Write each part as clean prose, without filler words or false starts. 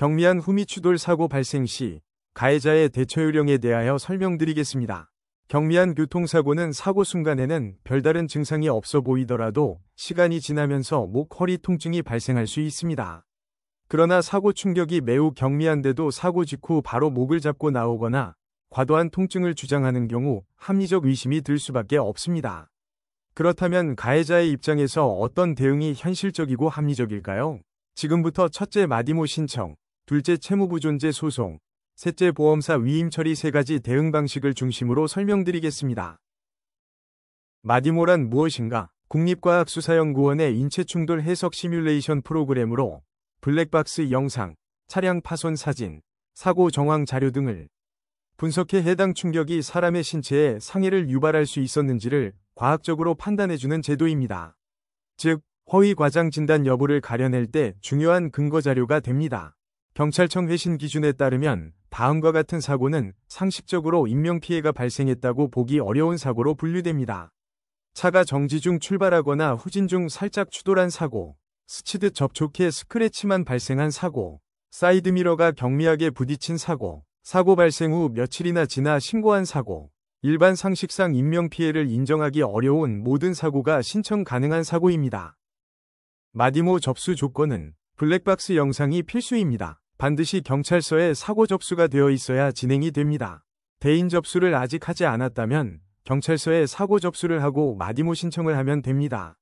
경미한 후미추돌 사고 발생 시 가해자의 대처 요령에 대하여 설명드리겠습니다. 경미한 교통사고는 사고 순간에는 별다른 증상이 없어 보이더라도 시간이 지나면서 목, 허리 통증이 발생할 수 있습니다. 그러나 사고 충격이 매우 경미한데도 사고 직후 바로 목을 잡고 나오거나 과도한 통증을 주장하는 경우 합리적 의심이 들 수밖에 없습니다. 그렇다면 가해자의 입장에서 어떤 대응이 현실적이고 합리적일까요? 지금부터 첫째 마디모 신청, 둘째 채무부존재 소송, 셋째 보험사 위임 처리 세 가지 대응 방식을 중심으로 설명드리겠습니다. 마디모란 무엇인가? 국립과학수사연구원의 인체충돌 해석 시뮬레이션 프로그램으로 블랙박스 영상, 차량 파손 사진, 사고 정황 자료 등을 분석해 해당 충격이 사람의 신체에 상해를 유발할 수 있었는지를 과학적으로 판단해주는 제도입니다. 즉, 허위 과장 진단 여부를 가려낼 때 중요한 근거 자료가 됩니다. 경찰청 회신 기준에 따르면 다음과 같은 사고는 상식적으로 인명피해가 발생했다고 보기 어려운 사고로 분류됩니다. 차가 정지 중 출발하거나 후진 중 살짝 추돌한 사고, 스치듯 접촉해 스크래치만 발생한 사고, 사이드미러가 경미하게 부딪힌 사고, 사고 발생 후 며칠이나 지나 신고한 사고, 일반 상식상 인명피해를 인정하기 어려운 모든 사고가 신청 가능한 사고입니다. 마디모 접수 조건은 블랙박스 영상이 필수입니다. 반드시 경찰서에 사고 접수가 되어 있어야 진행이 됩니다. 대인 접수를 아직 하지 않았다면 경찰서에 사고 접수를 하고 마디모 신청을 하면 됩니다.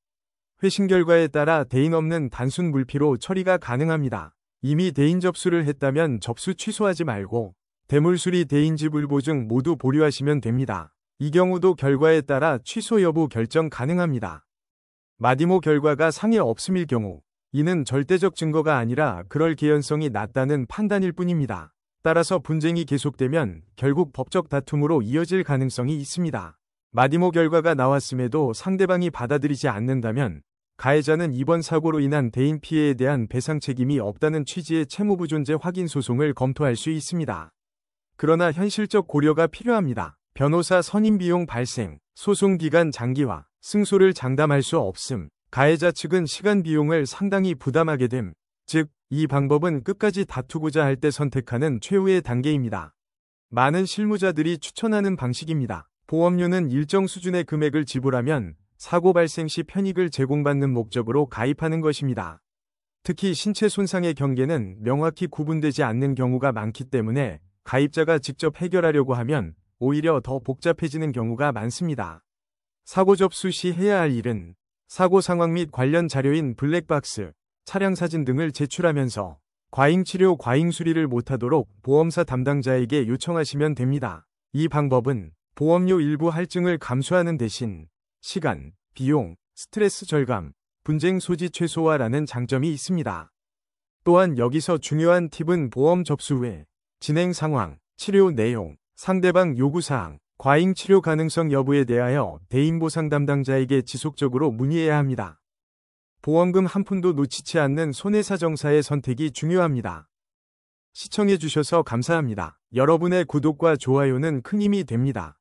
회신 결과에 따라 대인 없는 단순 물피로 처리가 가능합니다. 이미 대인 접수를 했다면 접수 취소하지 말고 대물수리 대인 지불 보증 모두 보류하시면 됩니다. 이 경우도 결과에 따라 취소 여부 결정 가능합니다. 마디모 결과가 상해 없음일 경우 이는 절대적 증거가 아니라 그럴 개연성이 낮다는 판단일 뿐입니다. 따라서 분쟁이 계속되면 결국 법적 다툼으로 이어질 가능성이 있습니다. 마디모 결과가 나왔음에도 상대방이 받아들이지 않는다면 가해자는 이번 사고로 인한 대인 피해에 대한 배상 책임이 없다는 취지의 채무부존재 확인 소송을 검토할 수 있습니다. 그러나 현실적 고려가 필요합니다. 변호사 선임 비용 발생, 소송 기간 장기화, 승소를 장담할 수 없음, 가해자 측은 시간 비용을 상당히 부담하게 됨, 즉, 이 방법은 끝까지 다투고자 할 때 선택하는 최후의 단계입니다. 많은 실무자들이 추천하는 방식입니다. 보험료는 일정 수준의 금액을 지불하면 사고 발생 시 편익을 제공받는 목적으로 가입하는 것입니다. 특히 신체 손상의 경계는 명확히 구분되지 않는 경우가 많기 때문에 가입자가 직접 해결하려고 하면 오히려 더 복잡해지는 경우가 많습니다. 사고 접수 시 해야 할 일은 사고 상황 및 관련 자료인 블랙박스, 차량 사진 등을 제출하면서 과잉치료, 과잉수리를 못하도록 보험사 담당자에게 요청하시면 됩니다. 이 방법은 보험료 일부 할증을 감수하는 대신 시간, 비용, 스트레스 절감, 분쟁 소지 최소화라는 장점이 있습니다. 또한 여기서 중요한 팁은 보험 접수 후에 진행 상황, 치료 내용, 상대방 요구사항, 과잉 치료 가능성 여부에 대하여 대인보상 담당자에게 지속적으로 문의해야 합니다. 보험금 한 푼도 놓치지 않는 손해사정사의 선택이 중요합니다. 시청해주셔서 감사합니다. 여러분의 구독과 좋아요는 큰 힘이 됩니다.